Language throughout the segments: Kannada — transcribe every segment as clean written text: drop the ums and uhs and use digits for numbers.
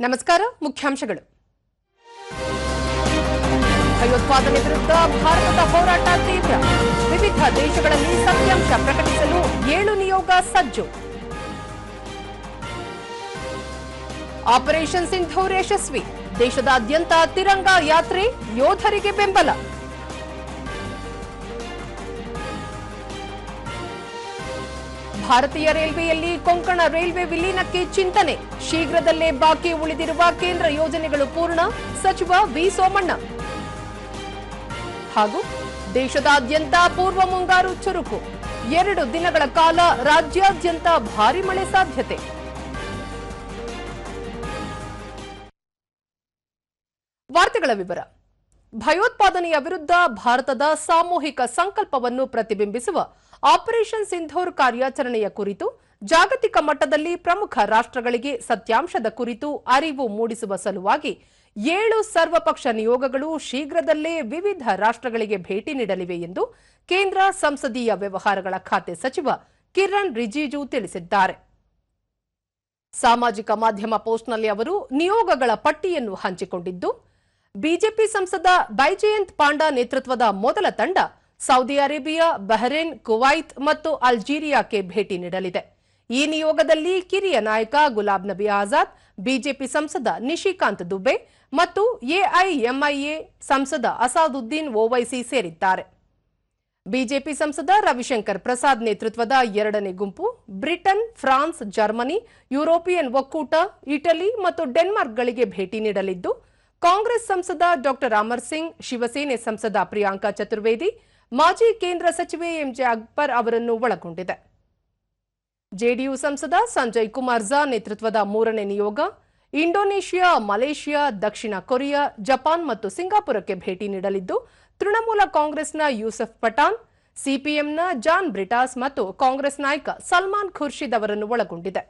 ನಮಸ್ಕಾರ. ಮುಖ್ಯಾಂಶಗಳು. ಭಯೋತ್ಪಾದನೆ ವಿರುದ್ಧ ಭಾರತದ ಹೋರಾಟ ತೀವ್ರ. ವಿವಿಧ ದೇಶಗಳಲ್ಲಿ ಸತ್ಯಾಂಶ ಪ್ರಕಟಿಸಲು 7 ನಿಯೋಗ ಸಜ್ಜು. ಆಪರೇಷನ್ ಸಿಂಧೂರ್ ಯಶಸ್ವಿ. ದೇಶದಾದ್ಯಂತ ತಿರಂಗ ಯಾತ್ರೆ, ಯೋಧರಿಗೆ ಬೆಂಬಲ. ಭಾರತೀಯ ರೈಲ್ವೆಯಲ್ಲಿ ಕೊಂಕಣ ರೈಲ್ವೆ ವಿಲೀನಕ್ಕೆ ಚಿಂತನೆ. ಶೀಘ್ರದಲ್ಲೇ ಬಾಕಿ ಉಳಿದಿರುವ ಕೇಂದ್ರ ಯೋಜನೆಗಳು ಪೂರ್ಣ. ಸಚಿವ ವಿ ಸೋಮಣ್ಣ. ಹಾಗೂ ದೇಶದಾದ್ಯಂತ ಪೂರ್ವ ಮುಂಗಾರು ಚುರುಕು. 2 ದಿನಗಳ ಕಾಲ ರಾಜ್ಯಾದ್ಯಂತ ಭಾರೀ ಮಳೆ ಸಾಧ್ಯತೆ. ವಾರ್ತೆಗಳ ವಿವರ. ಭಯೋತ್ಪಾದನೆಯ ವಿರುದ್ಧ ಭಾರತದ ಸಾಮೂಹಿಕ ಸಂಕಲ್ಪವನ್ನು ಪ್ರತಿಬಿಂಬಿಸುವ ಆಪರೇಷನ್ ಸಿಂಧೂರ್ ಕಾರ್ಯಾಚರಣೆಯ ಕುರಿತು ಜಾಗತಿಕ ಮಟ್ಟದಲ್ಲಿ ಪ್ರಮುಖ ರಾಷ್ಟ್ರಗಳಿಗೆ ಸತ್ಯಾಂಶದ ಕುರಿತು ಅರಿವು ಮೂಡಿಸುವ ಸಲುವಾಗಿ 7 ಸರ್ವಪಕ್ಷ ನಿಯೋಗಗಳು ಶೀಘ್ರದಲ್ಲೇ ವಿವಿಧ ರಾಷ್ಟ್ರಗಳಿಗೆ ಭೇಟಿ ನೀಡಲಿವೆ ಎಂದು ಕೇಂದ್ರ ಸಂಸದೀಯ ವ್ಯವಹಾರಗಳ ಖಾತೆ ಸಚಿವ ಕಿರಣ್ ರಿಜಿಜು ತಿಳಿಸಿದ್ದಾರೆ. ಸಾಮಾಜಿಕ ಮಾಧ್ಯಮ ಪೋಸ್ಟ್ನಲ್ಲಿ ಅವರು ನಿಯೋಗಗಳ ಪಟ್ಟಿಯನ್ನು ಹಂಚಿಕೊಂಡಿದ್ದು, ಬಿಜೆಪಿ ಸಂಸದ ಬೈಜಯಂತ್ ಪಾಂಡಾ ನೇತೃತ್ವದ ಮೊದಲ ತಂಡ ಸೌದಿ ಅರೇಬಿಯಾ, ಬಹರೇನ್, ಕುವೈತ್ ಮತ್ತು ಅಲ್ಜೀರಿಯಾಕ್ಕೆ ಭೇಟಿ ನೀಡಲಿದೆ. ಈ ನಿಯೋಗದಲ್ಲಿ ಕಿರಿಯ ನಾಯಕ ಗುಲಾಬ್ ನಬಿ ಆಜಾದ್, ಬಿಜೆಪಿ ಸಂಸದ ನಿಶಿಕಾಂತ್ ದುಬೆ ಮತ್ತು ಎಐಎಂಐಎ ಸಂಸದ ಅಸಾದುದ್ದೀನ್ ಓವೈಸಿ ಸೇರಿದ್ದಾರೆ. ಬಿಜೆಪಿ ಸಂಸದ ರವಿಶಂಕರ್ ಪ್ರಸಾದ್ ನೇತೃತ್ವದ 2ನೇ ಗುಂಪು ಬ್ರಿಟನ್, ಫ್ರಾನ್ಸ್, ಜರ್ಮನಿ, ಯುರೋಪಿಯನ್ ಒಕ್ಕೂಟ, ಇಟಲಿ ಮತ್ತು ಡೆನ್ಮಾರ್ಕ್ಗಳಿಗೆ ಭೇಟಿ ನೀಡಲಿದ್ದು, ಕಾಂಗ್ರೆಸ್ ಸಂಸದ ಡಾಕ್ಟರ್ ಅಮರ್ ಸಿಂಗ್, ಶಿವಸೇನೆ ಸಂಸದ ಪ್ರಿಯಾಂಕಾ ಚತುರ್ವೇದಿ, ಮಾಜಿ ಕೇಂದ್ರ ಸಚಿವೆ ಎಂಜೆ ಅಕ್ಬರ್ ಅವರನ್ನು ಒಳಗೊಂಡಿದೆ. ಜೆಡಿಯು ಸಂಸದ ಸಂಜಯ್ ಕುಮಾರ್ ಝಾ ನೇತೃತ್ವದ 3ನೇ ನಿಯೋಗ ಇಂಡೋನೇಷಿಯಾ, ಮಲೇಷಿಯಾ, ದಕ್ಷಿಣ ಕೊರಿಯಾ, ಜಪಾನ್ ಮತ್ತು ಸಿಂಗಾಪುರಕ್ಕೆ ಭೇಟಿ ನೀಡಲಿದ್ದು, ತೃಣಮೂಲ ಕಾಂಗ್ರೆಸ್ನ ಯೂಸಫ್ ಪಠಾಣ್, ಸಿಪಿಎಂನ ಜಾನ್ ಬ್ರಿಟಾಸ್ ಮತ್ತು ಕಾಂಗ್ರೆಸ್ ನಾಯಕ ಸಲ್ಮಾನ್ ಖುರ್ಷಿದ್ ಅವರನ್ನು ಒಳಗೊಂಡಿದೆ.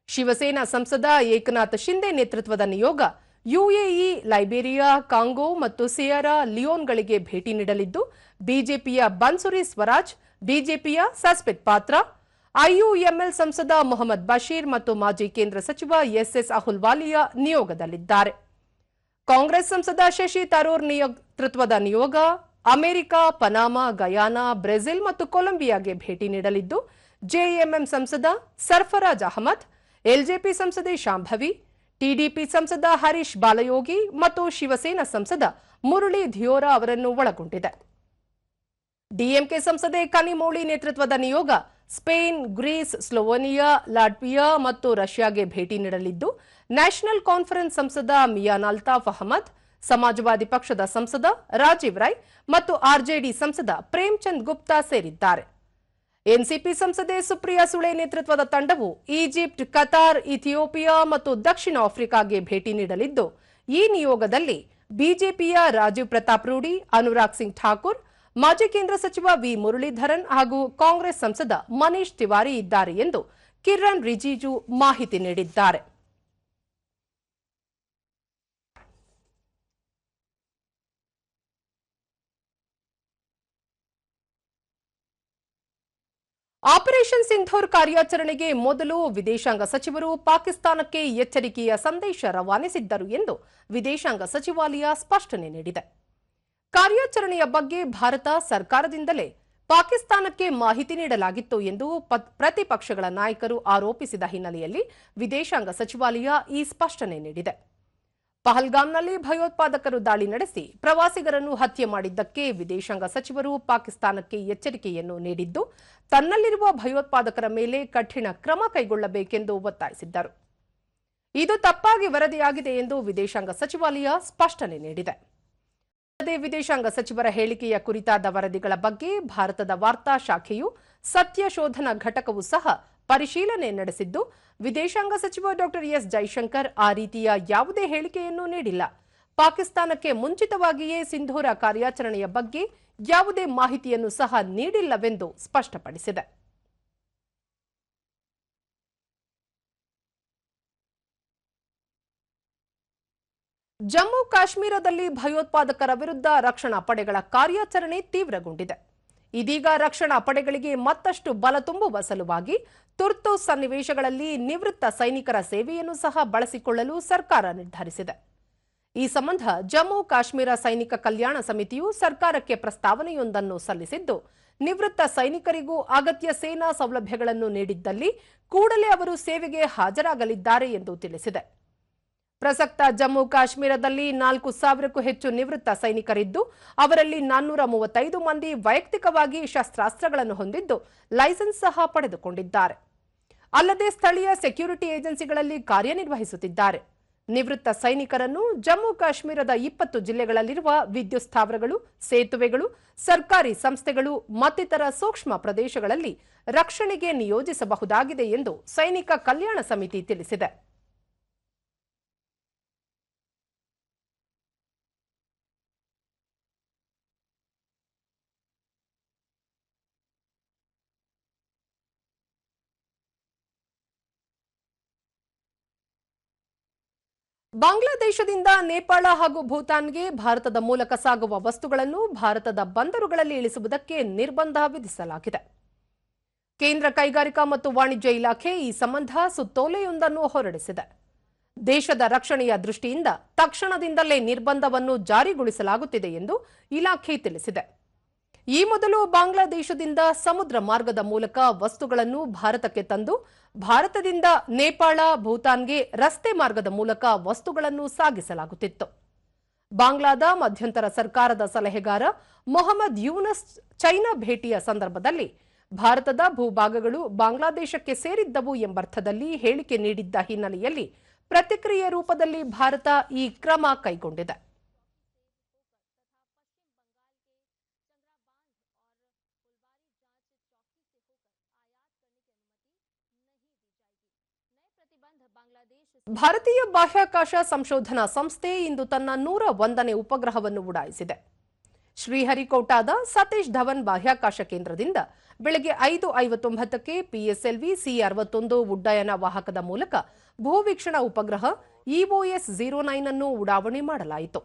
ಶಿವಸೇನಾ ಸಂಸದ ಏಕನಾಥ್ ಶಿಂದೆ ನೇತೃತ್ವದ ನಿಯೋಗ ಯುಎಇ, ಲೈಬೇರಿಯಾ, ಕಾಂಗೋ ಮತ್ತು ಸಿಯರಾ ಲಿಯೋನ್ಗಳಿಗೆ ಭೇಟಿ ನೀಡಲಿದ್ದು, ಬಿಜೆಪಿಯ ಬನ್ಸುರಿ ಸ್ವರಾಜ್, ಬಿಜೆಪಿಯ ಸಸ್ಮಿತ್ ಪಾತ್ರ, ಐಯುಎಂಎಲ್ ಸಂಸದ ಮೊಹಮ್ಮದ್ ಬಶೀರ್ ಮತ್ತು ಮಾಜಿ ಕೇಂದ್ರ ಸಚಿವ ಎಸ್ಎಸ್ ಅಹುಲ್ವಾಲಿಯಾ ನಿಯೋಗದಲ್ಲಿದ್ದಾರೆ. ಕಾಂಗ್ರೆಸ್ ಸಂಸದ ಶಶಿ ತರೂರ್ ನೇತೃತ್ವದ ನಿಯೋಗ ಅಮೆರಿಕ, ಪನಾಮಾ, ಗಯಾನಾ, ಬ್ರೆಜಿಲ್ ಮತ್ತು ಕೊಲಂಬಿಯಾಗೆ ಭೇಟಿ ನೀಡಲಿದ್ದು, ಜೆಎಂಎಂ ಸಂಸದ ಸರ್ಫರಾಜ್ ಅಹಮದ್, ಎಲ್ಜೆಪಿ ಸಂಸದೆ ಶಾಂಭವಿ, ಟಿಡಿಪಿ ಸಂಸದ ಹರೀಶ್ ಬಾಲಯೋಗಿ ಮತ್ತು ಶಿವಸೇನಾ ಸಂಸದ ಮುರಳಿ ಧಿಯೋರಾ ಅವರನ್ನು ಒಳಗೊಂಡಿದೆ. ಡಿಎಂಕೆ ಸಂಸದೆ ಕನಿಮೋಳಿ ನೇತೃತ್ವದ ನಿಯೋಗ ಸ್ಪೇನ್, ಗ್ರೀಸ್, ಸ್ಲೋವೇನಿಯಾ, ಲಾಟ್ವಿಯಾ ಮತ್ತು ರಷ್ಯಾಗೆ ಭೇಟಿ ನೀಡಲಿದ್ದು, ನ್ಯಾಷನಲ್ ಕಾನ್ಫರೆನ್ಸ್ ಸಂಸದ ಮಿಯಾನ್ ಅಲ್ತಾಫ್ ಅಹಮದ್, ಸಮಾಜವಾದಿ ಪಕ್ಷದ ಸಂಸದ ರಾಜೀವ್ ರೈ ಮತ್ತು ಆರ್ಜೆಡಿ ಸಂಸದ ಪ್ರೇಮ್ಚಂದ್ ಗುಪ್ತಾ ಸೇರಿದ್ದಾರೆ. ಎನ್ಸಿಪಿ ಸಂಸದೆ ಸುಪ್ರಿಯಾ ಸುಳೆ ನೇತೃತ್ವದ ತಂಡವು ಈಜಿಪ್ಟ್, ಕತಾರ್, ಇಥಿಯೋಪಿಯಾ ಮತ್ತು ದಕ್ಷಿಣ ಆಫ್ರಿಕಾಗೆ ಭೇಟಿ ನೀಡಲಿದ್ದು, ಈ ನಿಯೋಗದಲ್ಲಿ ಬಿಜೆಪಿಯ ರಾಜೀವ್ ಪ್ರತಾಪ್ ರೂಡಿ, ಅನುರಾಗ್ ಸಿಂಗ್ ಠಾಕೂರ್, ಮಾಜಿ ಕೇಂದ್ರ ಸಚಿವ ವಿ ಮುರಳೀಧರನ್ ಹಾಗೂ ಕಾಂಗ್ರೆಸ್ ಸಂಸದ ಮನೀಶ್ ತಿವಾರಿ ಇದ್ದಾರೆ ಎಂದು ಕಿರಣ್ ರಿಜಿಜು ಮಾಹಿತಿ ನೀಡಿದ್ದಾರೆ. ಆಪರೇಷನ್ ಸಿಂಧೂರ್ ಕಾರ್ಯಾಚರಣೆಗೆ ಮೊದಲು ವಿದೇಶಾಂಗ ಸಚಿವರು ಪಾಕಿಸ್ತಾನಕ್ಕೆ ಎಚ್ಚರಿಕೆಯ ಸಂದೇಶ ರವಾನಿಸಿದ್ದರು ಎಂದು ವಿದೇಶಾಂಗ ಸಚಿವಾಲಯ ಸ್ಪಷ್ಟನೆ ನೀಡಿದೆ. ಕಾರ್ಯಾಚರಣೆಯ ಬಗ್ಗೆ ಭಾರತ ಸರ್ಕಾರದಿಂದಲೇ ಪಾಕಿಸ್ತಾನಕ್ಕೆ ಮಾಹಿತಿ ನೀಡಲಾಗಿತ್ತು ಎಂದು ಪ್ರತಿಪಕ್ಷಗಳ ನಾಯಕರು ಆರೋಪಿಸಿದ ಹಿನ್ನೆಲೆಯಲ್ಲಿ ವಿದೇಶಾಂಗ ಸಚಿವಾಲಯ ಈ ಸ್ಪಷ್ಟನೆ ನೀಡಿದೆ. ಪಹಲ್ಗಾಮ್ನಲ್ಲಿ ಭಯೋತ್ಪಾದಕರು ದಾಳಿ ನಡೆಸಿ ಪ್ರವಾಸಿಗರನ್ನು ಹತ್ಯೆ ಮಾಡಿದ್ದಕ್ಕೆ ವಿದೇಶಾಂಗ ಸಚಿವರು ಪಾಕಿಸ್ತಾನಕ್ಕೆ ಎಚ್ಚರಿಕೆಯನ್ನು ನೀಡಿದ್ದು, ತನ್ನಲ್ಲಿರುವ ಭಯೋತ್ಪಾದಕರ ಮೇಲೆ ಕಠಿಣ ಕ್ರಮ ಕೈಗೊಳ್ಳಬೇಕೆಂದು ಒತ್ತಾಯಿಸಿದ್ದರು. ಇದು ತಪ್ಪಾಗಿ ವರದಿಯಾಗಿದೆ ಎಂದು ವಿದೇಶಾಂಗ ಸಚಿವಾಲಯ ಸ್ಪಷ್ಟನೆ ನೀಡಿದೆ. ಅಲ್ಲದೆ ವಿದೇಶಾಂಗ ಸಚಿವರ ಹೇಳಿಕೆಯ ಕುರಿತಾದ ವರದಿಗಳ ಬಗ್ಗೆ ಭಾರತದ ವಾರ್ತಾ ಶಾಖೆಯು ಸತ್ಯ ಶೋಧನಾ ಘಟಕವೂ ಸಹ ಪರಿಶೀಲನೆ ನಡೆಸಿದ್ದು, ವಿದೇಶಾಂಗ ಸಚಿವ ಡಾಕ್ಟರ್ ಎಸ್ ಜೈಶಂಕರ್ ಆ ರೀತಿಯ ಯಾವುದೇ ಹೇಳಿಕೆಯನ್ನು ನೀಡಿಲ್ಲ. ಪಾಕಿಸ್ತಾನಕ್ಕೆ ಮುಂಚಿತವಾಗಿಯೇ ಸಿಂಧೂರ ಕಾರ್ಯಾಚರಣೆಯ ಬಗ್ಗೆ ಯಾವುದೇ ಮಾಹಿತಿಯನ್ನು ಸಹ ನೀಡಿಲ್ಲವೆಂದು ಸ್ಪಷ್ಟಪಡಿಸಿದೆ. ಜಮ್ಮು ಕಾಶ್ಮೀರದಲ್ಲಿ ಭಯೋತ್ಪಾದಕರ ವಿರುದ್ಧ ರಕ್ಷಣಾ ಪಡೆಗಳ ಕಾರ್ಯಾಚರಣೆ ತೀವ್ರಗೊಂಡಿದೆ. ಇದೀಗ ರಕ್ಷಣಾ ಪಡೆಗಳಿಗೆ ಮತ್ತಷ್ಟು ಬಲ ತುಂಬುವ ಸಲುವಾಗಿ ತುರ್ತು ಸನ್ನಿವೇಶಗಳಲ್ಲಿ ನಿವೃತ್ತ ಸೈನಿಕರ ಸೇವೆಯನ್ನು ಸಹ ಬಳಸಿಕೊಳ್ಳಲು ಸರ್ಕಾರ ನಿರ್ಧರಿಸಿದೆ. ಈ ಸಂಬಂಧ ಜಮ್ಮು ಕಾಶ್ಮೀರ ಸೈನಿಕ ಕಲ್ಯಾಣ ಸಮಿತಿಯು ಸರ್ಕಾರಕ್ಕೆ ಪ್ರಸ್ತಾವನೆಯೊಂದನ್ನು ಸಲ್ಲಿಸಿದ್ದು, ನಿವೃತ್ತ ಸೈನಿಕರಿಗೂ ಅಗತ್ಯ ಸೇನಾ ಸೌಲಭ್ಯಗಳನ್ನು ನೀಡಿದ್ದಲ್ಲಿ ಕೂಡಲೇ ಅವರು ಸೇವೆಗೆ ಹಾಜರಾಗಲಿದ್ದಾರೆ ಎಂದು ತಿಳಿಸಿದೆ. ಪ್ರಸಕ್ತ ಜಮ್ಮು ಕಾಶ್ಮೀರದಲ್ಲಿ 4,000ಕ್ಕೂ ಹೆಚ್ಚು ನಿವೃತ್ತ ಸೈನಿಕರಿದ್ದು, ಅವರಲ್ಲಿ 435 ಮಂದಿ ವೈಯಕ್ತಿಕವಾಗಿ ಶಸ್ತ್ರಾಸ್ತ್ರಗಳನ್ನು ಹೊಂದಿದ್ದು ಲೈಸೆನ್ಸ್ ಸಹ ಪಡೆದುಕೊಂಡಿದ್ದಾರೆ. ಅಲ್ಲದೆ ಸ್ಥಳೀಯ ಸೆಕ್ಯೂರಿಟಿ ಏಜೆನ್ಸಿಗಳಲ್ಲಿ ಕಾರ್ಯನಿರ್ವಹಿಸುತ್ತಿದ್ದಾರೆ. ನಿವೃತ್ತ ಸೈನಿಕರನ್ನು ಜಮ್ಮು ಕಾಶ್ಮೀರದ 20 ಜಿಲ್ಲೆಗಳಲ್ಲಿರುವ ವಿದ್ಯುತ್ ಸ್ಥಾವರಗಳು, ಸೇತುವೆಗಳು, ಸರ್ಕಾರಿ ಸಂಸ್ಥೆಗಳು ಮತ್ತಿತರ ಸೂಕ್ಷ್ಮ ಪ್ರದೇಶಗಳಲ್ಲಿ ರಕ್ಷಣೆಗೆ ನಿಯೋಜಿಸಬಹುದಾಗಿದೆ ಎಂದು ಸೈನಿಕ ಕಲ್ಯಾಣ ಸಮಿತಿ ತಿಳಿಸಿದೆ. ಬಾಂಗ್ಲಾದೇಶದಿಂದ ನೇಪಾಳ ಹಾಗೂ ಭೂತಾನ್ಗೆ ಭಾರತದ ಮೂಲಕ ಸಾಗುವ ವಸ್ತುಗಳನ್ನು ಭಾರತದ ಬಂದರುಗಳಲ್ಲಿ ಇಳಿಸುವುದಕ್ಕೆ ನಿರ್ಬಂಧ ವಿಧಿಸಲಾಗಿದೆ. ಕೇಂದ್ರ ಕೈಗಾರಿಕಾ ಮತ್ತು ವಾಣಿಜ್ಯ ಇಲಾಖೆ ಈ ಸಂಬಂಧ ಸುತ್ತೋಲೆಯೊಂದನ್ನು ಹೊರಡಿಸಿದೆ. ದೇಶದ ರಕ್ಷಣೆಯ ದೃಷ್ಟಿಯಿಂದ ತಕ್ಷಣದಿಂದಲೇ ನಿರ್ಬಂಧವನ್ನು ಜಾರಿಗೊಳಿಸಲಾಗುತ್ತಿದೆ ಎಂದು ಇಲಾಖೆ ತಿಳಿಸಿದೆ. ಈ ಮೊದಲು ಬಾಂಗ್ಲಾದೇಶದಿಂದ ಸಮುದ್ರ ಮಾರ್ಗದ ಮೂಲಕ ವಸ್ತುಗಳನ್ನು ಭಾರತಕ್ಕೆ ತಂದು ಭಾರತದಿಂದ ನೇಪಾಳ, ಭೂತಾನ್ಗೆ ರಸ್ತೆ ಮಾರ್ಗದ ಮೂಲಕ ವಸ್ತುಗಳನ್ನು ಸಾಗಿಸಲಾಗುತ್ತಿತ್ತು. ಬಾಂಗ್ಲಾದ ಮಧ್ಯಂತರ ಸರ್ಕಾರದ ಸಲಹೆಗಾರ ಮೊಹಮ್ಮದ್ ಯೂನಸ್ ಚೈನಾ ಭೇಟಿಯ ಸಂದರ್ಭದಲ್ಲಿ ಭಾರತದ ಭೂಭಾಗಗಳು ಬಾಂಗ್ಲಾದೇಶಕ್ಕೆ ಸೇರಿದ್ದವು ಎಂಬರ್ಥದಲ್ಲಿ ಹೇಳಿಕೆ ನೀಡಿದ್ದ ಹಿನ್ನೆಲೆಯಲ್ಲಿ ಪ್ರತಿಕ್ರಿಯೆ ರೂಪದಲ್ಲಿ ಭಾರತ ಈ ಕ್ರಮ ಕೈಗೊಂಡಿದೆ. ಭಾರತೀಯ ಬಾಹ್ಯಾಕಾಶ ಸಂಶೋಧನಾ ಸಂಸ್ಥೆ ಇಂದು ತನ್ನ 101ನೇ ಉಪಗ್ರಹವನ್ನು ಉಡಾಯಿಸಿದೆ. ಶ್ರೀಹರಿಕೋಟಾದ ಸತೀಶ್ ಧವನ್ ಬಾಹ್ಯಾಕಾಶ ಕೇಂದ್ರದಿಂದ ಬೆಳಗ್ಗೆ 5:59ಕ್ಕೆ ಪಿಎಸ್ಎಲ್ವಿ C-61 ಉಡ್ಡಯನ ವಾಹಕದ ಮೂಲಕ ಭೂವೀಕ್ಷಣಾ ಉಪಗ್ರಹ EOS-09 ಅನ್ನು ಉಡಾವಣೆ ಮಾಡಲಾಯಿತು.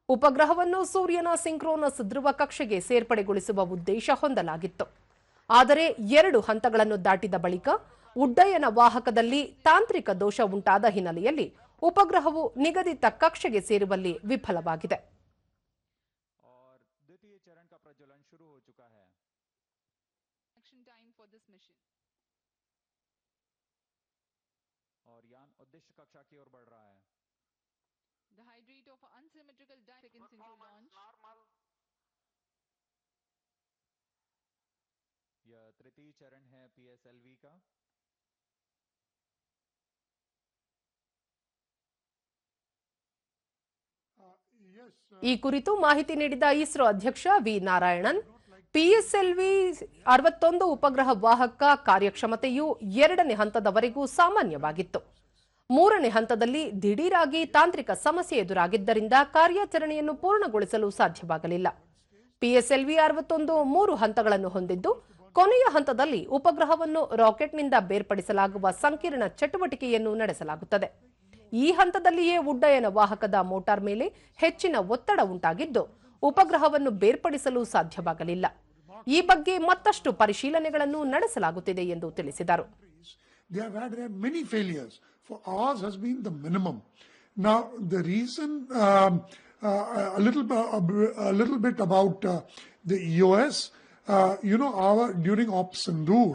ಉಪಗ್ರಹವನ್ನು ಸೂರ್ಯನ ಸಿಂಕ್ರೋನಸ್ ಧ್ರುವ ಕಕ್ಷೆಗೆ ಸೇರ್ಪಡೆಗೊಳಿಸುವ ಉದ್ದೇಶ ಹೊಂದಲಾಗಿತ್ತು. ಆದರೆ 2 ಹಂತಗಳನ್ನು ದಾಟಿದ ಬಳಿಕ ಉಡ್ಡಯನ ವಾಹಕದಲ್ಲಿ ತಾಂತ್ರಿಕ ದೋಷ ಉಂಟಾದ ಹಿನ್ನೆಲೆಯಲ್ಲಿ ಉಪಗ್ರಹವು ನಿಗದಿತ ಕಕ್ಷೆಗೆ ಸೇರುವಲ್ಲಿ ವಿಫಲವಾಗಿದೆ. तृतीय चरण है PSLV का. ಈ ಕುರಿತು ಮಾಹಿತಿ ನೀಡಿದ ಇಸ್ರೋ ಅಧ್ಯಕ್ಷ ವಿ ನಾರಾಯಣನ್, ಪಿಎಸ್ಎಲ್ವಿ 61 ಉಪಗ್ರಹ ವಾಹಕ ಕಾರ್ಯಕ್ಷಮತೆಯು 2ನೇ ಹಂತದವರೆಗೂ ಸಾಮಾನ್ಯವಾಗಿತ್ತು. 3ನೇ ಹಂತದಲ್ಲಿ ದಿಢೀರಾಗಿ ತಾಂತ್ರಿಕ ಸಮಸ್ಯೆ ಎದುರಾಗಿದ್ದರಿಂದ ಕಾರ್ಯಾಚರಣೆಯನ್ನು ಪೂರ್ಣಗೊಳಿಸಲು ಸಾಧ್ಯವಾಗಲಿಲ್ಲ. ಪಿಎಸ್ಎಲ್ವಿ 61 3 ಹಂತಗಳನ್ನು ಹೊಂದಿದ್ದು, ಕೊನೆಯ ಹಂತದಲ್ಲಿ ಉಪಗ್ರಹವನ್ನು ರಾಕೆಟ್ನಿಂದ ಬೇರ್ಪಡಿಸಲಾಗುವ ಸಂಕೀರ್ಣ ಚಟುವಟಿಕೆಯನ್ನು ನಡೆಸಲಾಗುತ್ತದೆ. ಈ ಹಂತದಲ್ಲಿಯೇ ಉಡ್ಡಯನ ವಾಹಕದ ಮೋಟಾರ್ ಮೇಲೆ ಹೆಚ್ಚಿನ ಒತ್ತಡ ಉಂಟಾಗಿದ್ದು ಉಪಗ್ರಹವನ್ನು ಬೇರ್ಪಡಿಸಲು ಸಾಧ್ಯವಾಗಲಿಲ್ಲ. ಈ ಬಗ್ಗೆ ಮತ್ತಷ್ಟು ಪರಿಶೀಲನೆಗಳನ್ನು ನಡೆಸಲಾಗುತ್ತಿದೆ ಎಂದು ತಿಳಿಸಿದರು. During Op Sindoor,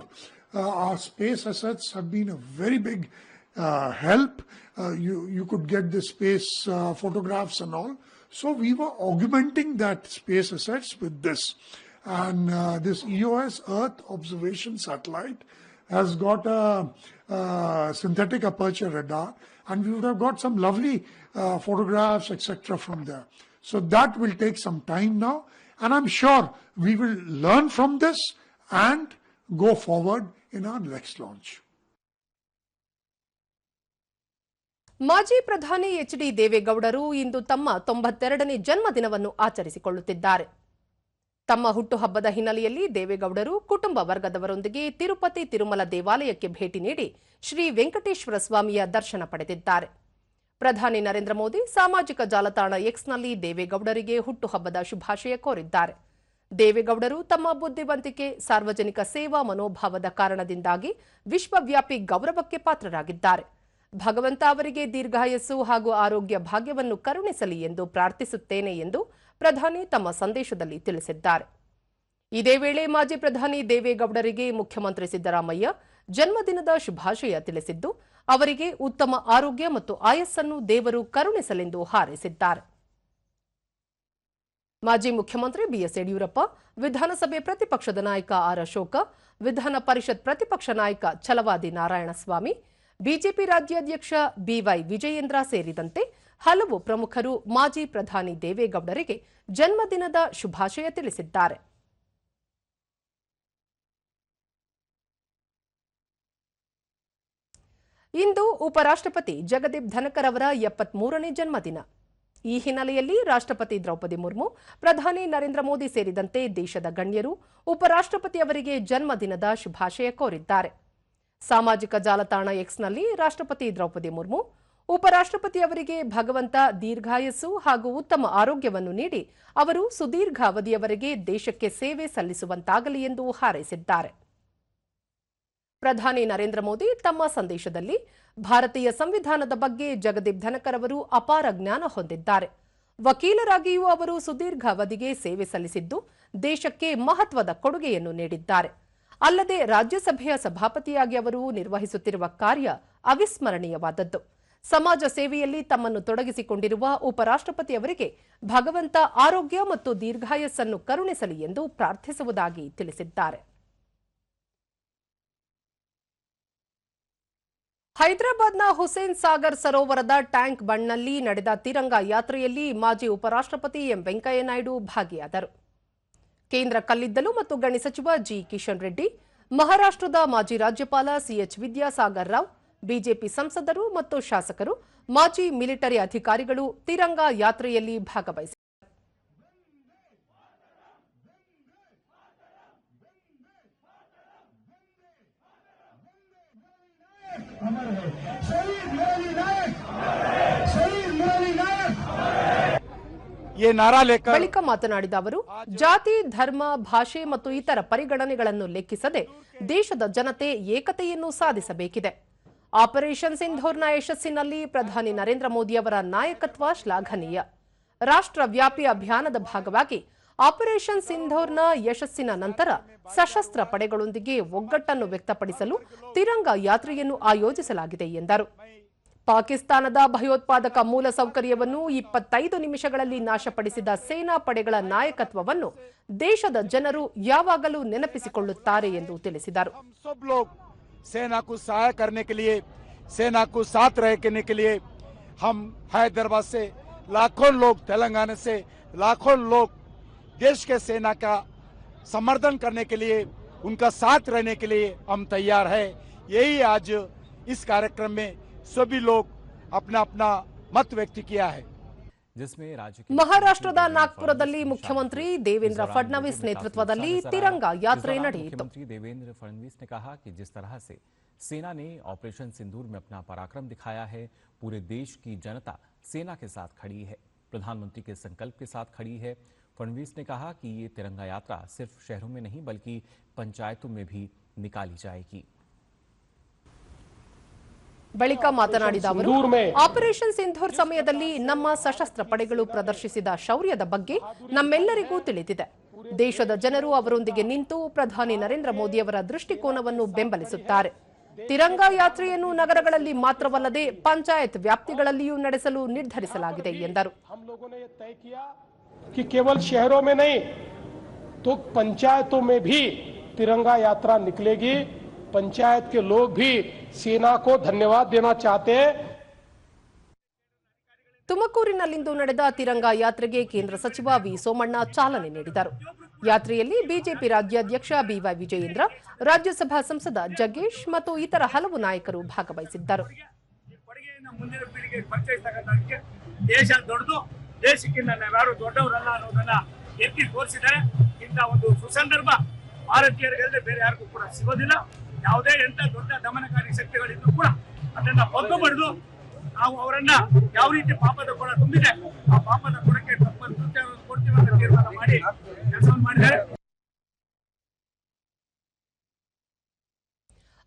our space assets have been a very big help. You could get the space photographs and all. So we were augmenting that space assets with this. And this EOS Earth Observation Satellite has got a synthetic aperture radar, and we would have got some lovely photographs, etc. from there. So that will take some time now. And I'm sure we will learn from this and go forward in our next launch. ಮಾಜಿ ಪ್ರಧಾನಿ ಎಚ್.ಡಿ. ದೇವೇಗೌಡರು ಇಂದು ತಮ್ಮ 92ನೇ ಜನ್ಮದಿನವನ್ನು ಆಚರಿಸಿಕೊಳ್ಳುತ್ತಿದ್ದಾರೆ. ತಮ್ಮ ಹುಟ್ಟುಹಬ್ಬದ ಹಿನ್ನೆಲೆಯಲ್ಲಿ ದೇವೇಗೌಡರು ಕುಟುಂಬ ವರ್ಗದವರೊಂದಿಗೆ ತಿರುಪತಿ ತಿರುಮಲ ದೇವಾಲಯಕ್ಕೆ ಭೇಟಿ ನೀಡಿ ಶ್ರೀ ವೆಂಕಟೇಶ್ವರ ಸ್ವಾಮಿಯ ದರ್ಶನ ಪಡೆದಿದ್ದಾರೆ. ಪ್ರಧಾನಿ ನರೇಂದ್ರ ಮೋದಿ ಸಾಮಾಜಿಕ ಜಾಲತಾಣ ಎಕ್ಸ್ನಲ್ಲಿ ದೇವೇಗೌಡರಿಗೆ ಹುಟ್ಟುಹಬ್ಬದ ಶುಭಾಶಯ ಕೋರಿದ್ದಾರೆ. ದೇವೇಗೌಡರು ತಮ್ಮ ಬುದ್ಧಿವಂತಿಕೆ, ಸಾರ್ವಜನಿಕ ಸೇವಾ ಮನೋಭಾವದ ಕಾರಣದಿಂದಾಗಿ ವಿಶ್ವವ್ಯಾಪಿ ಗೌರವಕ್ಕೆ ಪಾತ್ರರಾಗಿದ್ದಾರೆ. ಭಗವಂತ ಅವರಿಗೆ ದೀರ್ಘಾಯಸ್ಸು ಹಾಗೂ ಆರೋಗ್ಯ ಭಾಗ್ಯವನ್ನು ಕರುಣಿಸಲಿ ಎಂದು ಪ್ರಾರ್ಥಿಸುತ್ತೇನೆ ಎಂದು ಪ್ರಧಾನಿ ತಮ್ಮ ಸಂದೇಶದಲ್ಲಿ ತಿಳಿಸಿದ್ದಾರೆ. ಇದೇ ವೇಳೆ ಮಾಜಿ ಪ್ರಧಾನಿ ದೇವೇಗೌಡರಿಗೆ ಮುಖ್ಯಮಂತ್ರಿ ಸಿದ್ದರಾಮಯ್ಯ ಜನ್ಮದಿನದ ಶುಭಾಶಯ ತಿಳಿಸಿದ್ದು, ಅವರಿಗೆ ಉತ್ತಮ ಆರೋಗ್ಯ ಮತ್ತು ಆಯಸ್ಸನ್ನು ದೇವರು ಕರುಣಿಸಲೆಂದು ಹಾರೈಸಿದ್ದಾರೆ. ಮಾಜಿ ಮುಖ್ಯಮಂತ್ರಿ ಬಿಎಸ್ ಯಡಿಯೂರಪ್ಪ, ವಿಧಾನಸಭೆ ಪ್ರತಿಪಕ್ಷದ ನಾಯಕ ಆರ್ ಅಶೋಕ, ವಿಧಾನ ಪರಿಷತ್ ಪ್ರತಿಪಕ್ಷ ನಾಯಕ ಛಲವಾದಿ ನಾರಾಯಣಸ್ವಾಮಿ, ಬಿಜೆಪಿ ರಾಜ್ಯಾಧ್ಯಕ್ಷ ಬಿವೈ ವಿಜಯೇಂದ್ರ ಸೇರಿದಂತೆ ಹಲವು ಪ್ರಮುಖರು ಮಾಜಿ ಪ್ರಧಾನಿ ದೇವೇಗೌಡರಿಗೆ ಜನ್ಮದಿನದ ಶುಭಾಶಯ ತಿಳಿಸಿದ್ದಾರೆ. ಇಂದು ಉಪರಾಷ್ಟ್ರಪತಿ ಜಗದೀಪ್ ಧನಕರ್ ಅವರ 73ನೇ ಜನ್ಮದಿನ. ಈ ಹಿನ್ನೆಲೆಯಲ್ಲಿ ರಾಷ್ಟ್ರಪತಿ ದ್ರೌಪದಿ ಮುರ್ಮು, ಪ್ರಧಾನಿ ನರೇಂದ್ರ ಮೋದಿ ಸೇರಿದಂತೆ ದೇಶದ ಗಣ್ಯರು ಉಪರಾಷ್ಟ್ರಪತಿ ಅವರಿಗೆ ಜನ್ಮದಿನದ ಶುಭಾಶಯ ಕೋರಿದ್ದಾರೆ. ಸಾಮಾಜಿಕ ಜಾಲತಾಣ ಎಕ್ಸ್ನಲ್ಲಿ ರಾಷ್ಟ್ರಪತಿ ದ್ರೌಪದಿ ಮುರ್ಮು, ಉಪರಾಷ್ಟ್ರಪತಿ ಅವರಿಗೆ ಭಗವಂತ ದೀರ್ಘಾಯಸ್ಸು ಹಾಗೂ ಉತ್ತಮ ಆರೋಗ್ಯವನ್ನು ನೀಡಿ ಅವರು ಸುದೀರ್ಘ ಅವಧಿಯವರೆಗೆ ದೇಶಕ್ಕೆ ಸೇವೆ ಸಲ್ಲಿಸುವಂತಾಗಲಿ ಎಂದು ಹಾರೈಸಿದ್ದಾರೆ. ಪ್ರಧಾನಿ ನರೇಂದ್ರ ಮೋದಿ ತಮ್ಮ ಸಂದೇಶದಲ್ಲಿ ಭಾರತೀಯ ಸಂವಿಧಾನದ ಬಗ್ಗೆ ಜಗದೀಪ್ ಧನಕರ್ ಅವರು ಅಪಾರ ಜ್ಞಾನ ಹೊಂದಿದ್ದಾರೆ. ವಕೀಲರಾಗಿಯೂ ಅವರು ಸುದೀರ್ಘ ಅವಧಿಗೆ ಸೇವೆ ಸಲ್ಲಿಸಿದ್ದು ದೇಶಕ್ಕೆ ಮಹತ್ವದ ಕೊಡುಗೆಯನ್ನು ನೀಡಿದ್ದಾರೆ. ಅಲ್ಲದೆ ರಾಜ್ಯಸಭೆಯ ಸಭಾಪತಿಯಾಗಿ ಅವರು ನಿರ್ವಹಿಸುತ್ತಿರುವ ಕಾರ್ಯ ಅವಿಸ್ಮರಣೀಯವಾದದ್ದು. ಸಮಾಜ ಸೇವೆಯಲ್ಲಿ ತಮ್ಮನ್ನು ತೊಡಗಿಸಿಕೊಂಡಿರುವ ಉಪರಾಷ್ಟ್ರಪತಿ ಅವರಿಗೆ ಭಗವಂತ ಆರೋಗ್ಯ ಮತ್ತು ದೀರ್ಘಾಯಸ್ಸನ್ನು ಕರುಣಿಸಲಿ ಎಂದು ಪ್ರಾರ್ಥಿಸುವುದಾಗಿ ತಿಳಿಸಿದ್ದಾರೆ. ಹೈದರಾಬಾದ್ನ ಹುಸೇನ್ ಸಾಗರ್ ಸರೋವರದ ಟ್ಯಾಂಕ್ ಬಂಡ್ನಲ್ಲಿ ನಡೆದ ತಿರಂಗ ಯಾತ್ರೆಯಲ್ಲಿ ಮಾಜಿ ಉಪರಾಷ್ಟ್ರಪತಿ ಎಂ ವೆಂಕಯ್ಯನಾಯ್ಡು ಭಾಗಿಯಾದರು. ಕೇಂದ್ರ ಕಲ್ಲಿದ್ದಲು ಮತ್ತು ಗಣಿ ಸಚಿವ ಜಿ ಕಿಶನ್ ರೆಡ್ಡಿ, ಮಹಾರಾಷ್ಟ್ರದ ಮಾಜಿ ರಾಜ್ಯಪಾಲ ಸಿಎಚ್ ವಿದ್ಯಾಸಾಗರ್ ರಾವ್, ಬಿಜೆಪಿ ಸಂಸದರು ಮತ್ತು ಶಾಸಕರು, ಮಾಜಿ ಮಿಲಿಟರಿ ಅಧಿಕಾರಿಗಳು ತಿರಂಗ ಯಾತ್ರೆಯಲ್ಲಿ ಭಾಗವಹಿಸಿದರು. ಬಳಿಕ ಮಾತನಾಡಿದ ಅವರು, ಜಾತಿ, ಧರ್ಮ, ಭಾಷೆ ಮತ್ತು ಇತರ ಪರಿಗಣನೆಗಳನ್ನು ಲೆಕ್ಕಿಸದೆ ದೇಶದ ಜನತೆ ಏಕತೆಯನ್ನು ಸಾಧಿಸಬೇಕಿದೆ. ಆಪರೇಷನ್ ಸಿಂಧೂರ್ನ ಯಶಸ್ಸಿನಲ್ಲಿ ಪ್ರಧಾನಿ ನರೇಂದ್ರ ಮೋದಿ ಅವರ ನಾಯಕತ್ವ ಶ್ಲಾಘನೀಯ. ರಾಷ್ಟ್ರವ್ಯಾಪಿ ಅಭಿಯಾನದ ಭಾಗವಾಗಿ ಆಪರೇಷನ್ ಸಿಂಧೂರ್ನ ಯಶಸ್ಸಿನ ನಂತರ ಸಶಸ್ತ್ರ ಪಡೆಗಳೊಂದಿಗೆ ಒಗ್ಗಟ್ಟನ್ನು ವ್ಯಕ್ತಪಡಿಸಲು ತಿರಂಗ ಯಾತ್ರೆಯನ್ನು ಆಯೋಜಿಸಲಾಗಿದೆ ಎಂದರು. ಪಾಕಿಸ್ತಾನದ ಭಯೋತ್ಪಾದಕ ಮೂಲಸೌಕರ್ಯವನ್ನು 25 ನಿಮಿಷಗಳಲ್ಲಿ ನಾಶಪಡಿಸಿದ ಸೇನಾ ಪಡೆಗಳ ನಾಯಕತ್ವವನ್ನು ದೇಶದ ಜನರು ಯಾವಾಗಲೂ ನೆನಪಿಸಿಕೊಳ್ಳುತ್ತಾರೆ ಎಂದು ತಿಳಿಸಿದರು. सेना को सहाय करने के लिए, सेना को साथ रहने के लिए हम हैदराबाद से लाखों लोग, तेलंगाना से लाखों लोग देश के सेना का समर्थन करने के लिए, उनका साथ रहने के लिए हम तैयार हैं. यही आज इस कार्यक्रम में सभी लोग अपना अपना मत व्यक्त किया है. ಮಹಾರಾಷ್ಟ್ರದ ನಾಗ್ಪುರದಲ್ಲಿ ಮುಖ್ಯಮಂತ್ರಿ ದೇವೇಂದ್ರ ಫಡ್ನವೀಸ್ ನೇತೃತ್ವದಲ್ಲಿ ತಿರಂಗ ಯಾತ್ರೆ ನಡೆಯಿತು. देवेंद्र फडणवीस ने कहा कि जिस तरह से सेना ने ऑपरेशन सिंदूर में अपना पराक्रम दिखाया है, पूरे देश की जनता सेना के साथ खड़ी है, प्रधानमंत्री के संकल्प के साथ खड़ी है. फडणवीस ने कहा कि ये तिरंगा यात्रा सिर्फ शहरों में नहीं बल्कि पंचायतों में भी निकाली जाएगी. ಬಳಿಕ ಮಾತನಾಡಿದ ಅವರು, ಆಪರೇಷನ್ ಸಿಂಧೂರ್ ಸಮಯದಲ್ಲಿ ನಮ್ಮ ಸಶಸ್ತ್ರ ಪಡೆಗಳು ಪ್ರದರ್ಶಿಸಿದ ಶೌರ್ಯದ ಬಗ್ಗೆ ನಮ್ಮೆಲ್ಲರಿಗೂ ತಿಳಿದಿದೆ. ದೇಶದ ಜನರು ಅವರೊಂದಿಗೆ ನಿಂತು ಪ್ರಧಾನಿ ನರೇಂದ್ರ ಮೋದಿ ಅವರ ದೃಷ್ಟಿಕೋನವನ್ನು ಬೆಂಬಲಿಸುತ್ತಾರೆ. ತಿರಂಗ ಯಾತ್ರೆಯನ್ನು ನಗರಗಳಲ್ಲಿ ಮಾತ್ರವಲ್ಲದೆ ಪಂಚಾಯತ್ ವ್ಯಾಪ್ತಿಗಳಲ್ಲಿಯೂ ನಡೆಸಲು ನಿರ್ಧರಿಸಲಾಗಿದೆ ಎಂದರು. ಕೇವಲ ಶಹರೋं में नहीं तो पंचायतों में भी तिरंगा यात्रा निकलेगी. पंचायत के लोग भी सेना को धन्यवाद देना चाहते हैं. ತುಮಕೂರಿನಲ್ಲಿಂದು ನಡೆದ ತಿರಂಗ ಯಾತ್ರೆಗೆ ಕೇಂದ್ರ ಸಚಿವ ವಿ ಸೋಮಣ್ಣ ಚಾಲನೆ ನೀಡಿದರು. ಯಾತ್ರೆಯಲ್ಲಿ ಬಿಜೆಪಿ ರಾಜ್ಯಾಧ್ಯಕ್ಷ ಬಿವೈ ವಿಜಯೇಂದ್ರ, ರಾಜ್ಯಸಭಾ ಸಂಸದ ಜಗ್ಗೇಶ್ ಮತ್ತು ಇತರ ಹಲವು ನಾಯಕರು ಭಾಗವಹಿಸಿದ್ದರು. ದೇಶ ದೊಡ್ಡದು, ದೇಶಕ್ಕಿಂತ ನಾವ್ಯಾರು ದೊಡ್ಡವರಲ್ಲ ಅನ್ನೋದನ್ನ ಎತ್ತಿ ತೋರಿಸಿದ್ದಾರೆ. ಇಂಥ ಒಂದು ಸುಸಂದರ್ಭ ಭಾರತೀಯರಿಗಲ್ಲದೆ ಬೇರೆ ಯಾರಿಗೂ ಕೂಡ ಸಿಗೋದಿಲ್ಲ. ಯಾವುದೇ ಎಂತ ದೊಡ್ಡ ದಮನಕಾರಿ ಶಕ್ತಿಗಳಿದ್ರು ಕೂಡ ಅದನ್ನ ಬಗ್ಗು ಬಡಿದು ನಾವು ಅವರನ್ನ ಯಾವ ರೀತಿ ಪಾಪದ ಕೊಡ ತುಂಬಿದೆ ಆ ಪಾಪದ ಕೊಡಕ್ಕೆ ಕೊಡ್ತೀವಿ ಅಂತ ತೀರ್ಮಾನ ಮಾಡಿ ಕೆಲಸವನ್ನು ಮಾಡಿದ್ದಾರೆ.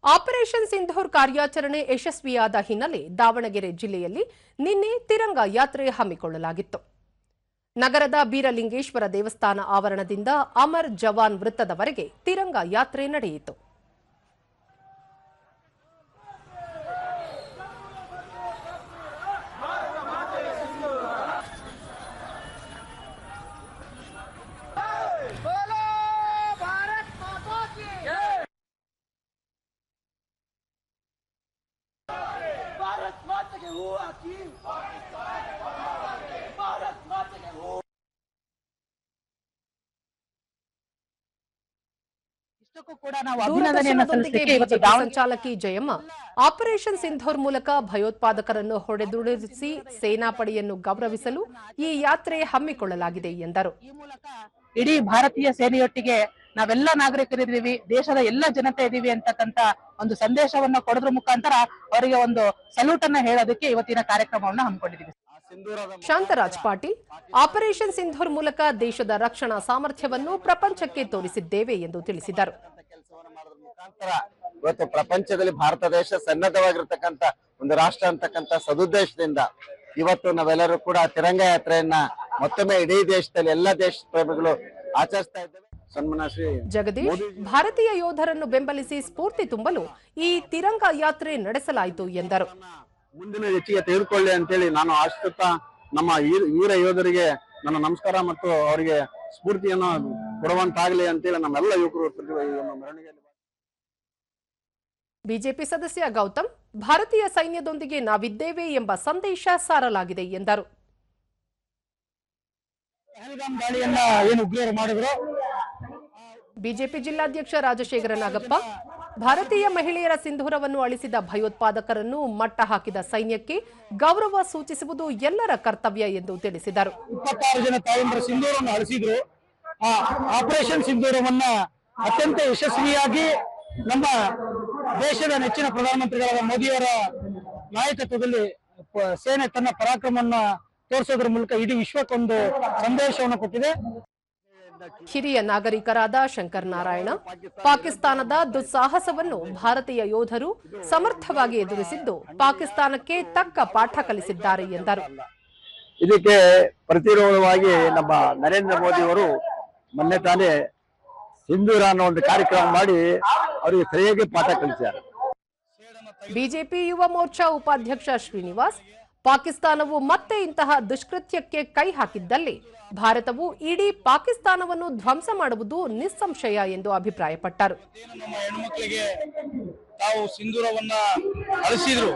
ಆಪರೇಷನ್ ಸಿಂಧೂರ್ ಕಾರ್ಯಾಚರಣೆ ಯಶಸ್ವಿಯಾದ ಹಿನ್ನೆಲೆ ದಾವಣಗೆರೆ ಜಿಲ್ಲೆಯಲ್ಲಿ ನಿನ್ನೆ ತಿರಂಗ ಯಾತ್ರೆ ಹಮ್ಮಿಕೊಳ್ಳಲಾಗಿತ್ತು. ನಗರದ ಬೀರಲಿಂಗೇಶ್ವರ ದೇವಸ್ಥಾನ ಆವರಣದಿಂದ ಅಮರ್ ಜವಾನ್ ವೃತ್ತದವರೆಗೆ ತಿರಂಗ ಯಾತ್ರೆ ನಡೆಯಿತು. ದೂರದರ್ಶನದೊಂದಿಗೆ ಬಿಜೆಪಿ ಸಂಚಾಲಕಿ ಜಯಮ್ಮ ಆಪರೇಷನ್ ಸಿಂಧೂರ್ ಮೂಲಕ ಭಯೋತ್ಪಾದಕರನ್ನು ಹೊಡೆದುರುಳಿಸಿ ಸೇನಾಪಡೆಯನ್ನು ಗೌರವಿಸಲು ಈ ಯಾತ್ರೆ ಹಮ್ಮಿಕೊಳ್ಳಲಾಗಿದೆ ಎಂದರು. ಈ ಮೂಲಕ ಇಡೀ ಭಾರತೀಯ ಸೇನೆಯೊಟ್ಟಿಗೆ ನಾವೆಲ್ಲ ನಾಗರಿಕರಿದ್ದೀವಿ, ದೇಶದ ಎಲ್ಲ ಜನತೆ ಇದೀವಿ ಅಂತಕ್ಕಂತ ಒಂದು ಸಂದೇಶವನ್ನ ಕೊಡೋದ್ರ ಮುಖಾಂತರ ಅವರಿಗೆ ಒಂದು ಸಲ್ಯೂಟ್ ಅನ್ನ ಹೇಳೋದಕ್ಕೆ ಇವತ್ತಿನ ಕಾರ್ಯಕ್ರಮವನ್ನು ಹಮ್ಮಿಕೊಂಡಿದ್ದೀವಿ. ಶಾಂತರಾಜ್ ಪಾಟೀಲ್ ಆಪರೇಷನ್ ಸಿಂಧೂರ್ ಮೂಲಕ ದೇಶದ ರಕ್ಷಣಾ ಸಾಮರ್ಥ್ಯವನ್ನು ಪ್ರಪಂಚಕ್ಕೆ ತೋರಿಸಿದ್ದೇವೆ ಎಂದು ತಿಳಿಸಿದರು. ಇವತ್ತು ಪ್ರಪಂಚದಲ್ಲಿ ಭಾರತ ದೇಶ ಸನ್ನದ್ಧವಾಗಿರ್ತಕ್ಕಂಥ ಒಂದು ರಾಷ್ಟ್ರ ಅಂತಕ್ಕಂಥ ಸದುದ್ದೇಶದಿಂದ ಇವತ್ತು ನಾವೆಲ್ಲರೂ ಕೂಡ ತಿರಂಗ ಯಾತ್ರೆಯನ್ನ ಮತ್ತೊಮ್ಮೆ ಇಡೀ ದೇಶದಲ್ಲಿ ಎಲ್ಲ ದೇಶ ಪ್ರೇಮಿಗಳು ಆಚರಿಸ್ತಾ ಇದ್ದೇವೆ. ಸನ್ಮಾನ ಶ್ರೀ ಜಗದೀಶ್ ಭಾರತೀಯ ಯೋಧರನ್ನು ಬೆಂಬಲಿಸಿ ಸ್ಫೂರ್ತಿ ತುಂಬಲು ಈ ತಿರಂಗ ಯಾತ್ರೆ ನಡೆಸಲಾಯಿತು ಎಂದರು. ಮುಂದಿನ ಹೆಚ್ಚಿಗೆ ತೆಗೆದುಕೊಳ್ಳಿ ಅಂತೇಳಿ ನಾನು ಆಶಿಸುತ್ತಾ ನಮ್ಮ ವೀರ ಯೋಧರಿಗೆ ನನ್ನ ನಮಸ್ಕಾರ ಮತ್ತು ಅವರಿಗೆ ಸ್ಫೂರ್ತಿಯನ್ನು ಕೊಡುವಂತಾಗಲಿ ಅಂತೇಳಿ ನಮ್ಮೆಲ್ಲ ಯುವಕರು ಮೆರವಣಿಗೆಯಲ್ಲಿ. ಬಿಜೆಪಿ ಸದಸ್ಯ ಗೌತಮ್ ಭಾರತೀಯ ಸೈನ್ಯದೊಂದಿಗೆ ನಾವಿದ್ದೇವೆ ಎಂಬ ಸಂದೇಶ ಸಾರಲಾಗಿದೆ ಎಂದರು. ಏನು ಉಗ್ರರು ಮಾಡಿದ್ರು. ಬಿಜೆಪಿ ಜಿಲ್ಲಾಧ್ಯಕ್ಷ ರಾಜಶೇಖರ ನಾಗಪ್ಪ ಭಾರತೀಯ ಮಹಿಳೆಯರ ಸಿಂಧೂರವನ್ನು ಅಳಿಸಿದ ಭಯೋತ್ಪಾದಕರನ್ನು ಮಟ್ಟ ಹಾಕಿದ ಸೈನ್ಯಕ್ಕೆ ಗೌರವ ಸೂಚಿಸುವುದು ಎಲ್ಲರ ಕರ್ತವ್ಯ ಎಂದು ತಿಳಿಸಿದರು. 26 ಜನ ತಾಯಂದಿರ ಸಿಂಧೂರವನ್ನು ಅಳಿಸಿದ್ರು. ಆ ಆಪರೇಷನ್ ಸಿಂಧೂರವನ್ನ ಅತ್ಯಂತ ಯಶಸ್ವಿಯಾಗಿ ನಮ್ಮ ದೇಶದ ನೆಚ್ಚಿನ ಪ್ರಧಾನಮಂತ್ರಿಗಳಾದ ಮೋದಿಯವರ ನಾಯಕತ್ವದಲ್ಲಿ ಸೇನೆ ತನ್ನ ಪರಾಕ್ರಮವನ್ನ ತೋರಿಸೋದ್ರ ಮೂಲಕ ಇಡೀ ವಿಶ್ವಕ್ಕೊಂದು ಸಂದೇಶವನ್ನು ಕೊಟ್ಟಿದೆ. ಹಿರಿಯ ನಾಗರಿಕರಾದ ಶಂಕರ್ ನಾರಾಯಣ ಪಾಕಿಸ್ತಾನದ ದುಸ್ಸಾಹಸವನ್ನು ಭಾರತೀಯ ಯೋಧರು ಸಮರ್ಥವಾಗಿ ಎದುರಿಸಿದ್ದು ಪಾಕಿಸ್ತಾನಕ್ಕೆ ತಕ್ಕ ಪಾಠ ಕಲಿಸಿದ್ದಾರೆ ಎಂದರು. ಇದಕ್ಕೆ ಪ್ರತಿರೋಧವಾಗಿ ನಮ್ಮ ನರೇಂದ್ರ ಮೋದಿ ಅವರು ಮೊನ್ನೆ ತಾನೇ ಸಿಂಧೂರ ಅನ್ನೋ ಒಂದು ಕಾರ್ಯಕ್ರಮ ಮಾಡಿ ಅವರಿಗೆ ಸರಿಯಾಗಿ ಪಾಠ ಕಲಿಸಿದ್ದಾರೆ. ಬಿಜೆಪಿ ಯುವ ಮೋರ್ಚಾ ಉಪಾಧ್ಯಕ್ಷ ಶ್ರೀನಿವಾಸ್ ಪಾಕಿಸ್ತಾನವು ಮತ್ತೆ ಇಂತಹ ದುಷ್ಕೃತ್ಯಕ್ಕೆ ಕೈ ಹಾಕಿದ್ದಲ್ಲಿ ಭಾರತವು ಇಡೀ ಪಾಕಿಸ್ತಾನವನ್ನು ಧ್ವಂಸ ಮಾಡುವುದು ನಿಸ್ಸಂಶಯ ಎಂದು ಅಭಿಪ್ರಾಯಪಟ್ಟರು. ನಮ್ಮ ಹೆಣ್ಮಕ್ಳಿಗೆ ತಾವು ಸಿಂಧೂರವನ್ನ ಅಳಿಸಿದ್ರು.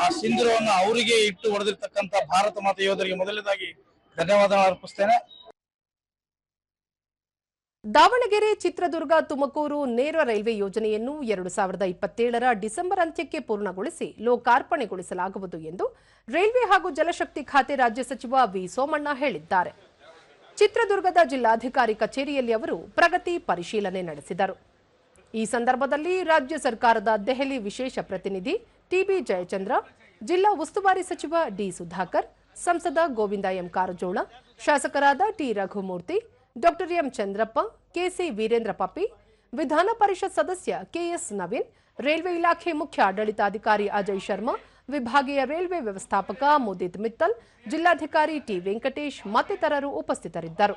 ಆ ಸಿಂಧೂರವನ್ನ ಅವರಿಗೆ ಇಟ್ಟು ಹೊಡೆದಿರ್ತಕ್ಕಂಥ ಭಾರತ ಮಾತೆ ಯೋಧರಿಗೆ ಮೊದಲನೇದಾಗಿ ಧನ್ಯವಾದ ಅರ್ಪಿಸ್ತೇನೆ. ದಾವಣಗೆರೆ, ಚಿತ್ರದುರ್ಗ, ತುಮಕೂರು ನೇರ ರೈಲ್ವೆ ಯೋಜನೆಯನ್ನು 2027ರ ಡಿಸೆಂಬರ್ ಅಂತ್ಯಕ್ಕೆ ಪೂರ್ಣಗೊಳಿಸಿ ಲೋಕಾರ್ಪಣೆಗೊಳಿಸಲಾಗುವುದು ಎಂದು ರೈಲ್ವೆ ಹಾಗೂ ಜಲಶಕ್ತಿ ಖಾತೆ ರಾಜ್ಯ ಸಚಿವ ವಿ ಸೋಮಣ್ಣ ಹೇಳಿದ್ದಾರೆ. ಚಿತ್ರದುರ್ಗದ ಜಿಲ್ಲಾಧಿಕಾರಿ ಕಚೇರಿಯಲ್ಲಿ ಅವರು ಪ್ರಗತಿ ಪರಿಶೀಲನೆ ನಡೆಸಿದರು. ಈ ಸಂದರ್ಭದಲ್ಲಿ ರಾಜ್ಯ ಸರ್ಕಾರದ ದೆಹಲಿ ವಿಶೇಷ ಪ್ರತಿನಿಧಿ ಟಿಬಿ ಜಯಚಂದ್ರ, ಜಿಲ್ಲಾ ಉಸ್ತುವಾರಿ ಸಚಿವ ಡಿ ಸುಧಾಕರ್, ಸಂಸದ ಗೋವಿಂದ ಎಂ ಕಾರಜೋಳ, ಶಾಸಕರಾದ T Raghumurthy, doctor M Chandrappa, K C Veerendra Pappi, Vidhana Parishat ಸದಸ್ಯ ಕೆಎಸ್ ನವೀನ್, ರೈಲ್ವೆ ಇಲಾಖೆ ಮುಖ್ಯ ಆಡಳಿತಾಧಿಕಾರಿ ಅಜಯ್ ಶರ್ಮಾ, ವಿಭಾಗೀಯ ರೈಲ್ವೆ ವ್ಯವಸ್ಥಾಪಕ ಮುದಿತ್ ಮಿತ್ತಲ್, ಜಿಲ್ಲಾಧಿಕಾರಿ ಟಿ ವೆಂಕಟೇಶ್ ಮತ್ತಿತರರು ಉಪಸ್ಥಿತರಿದ್ದರು.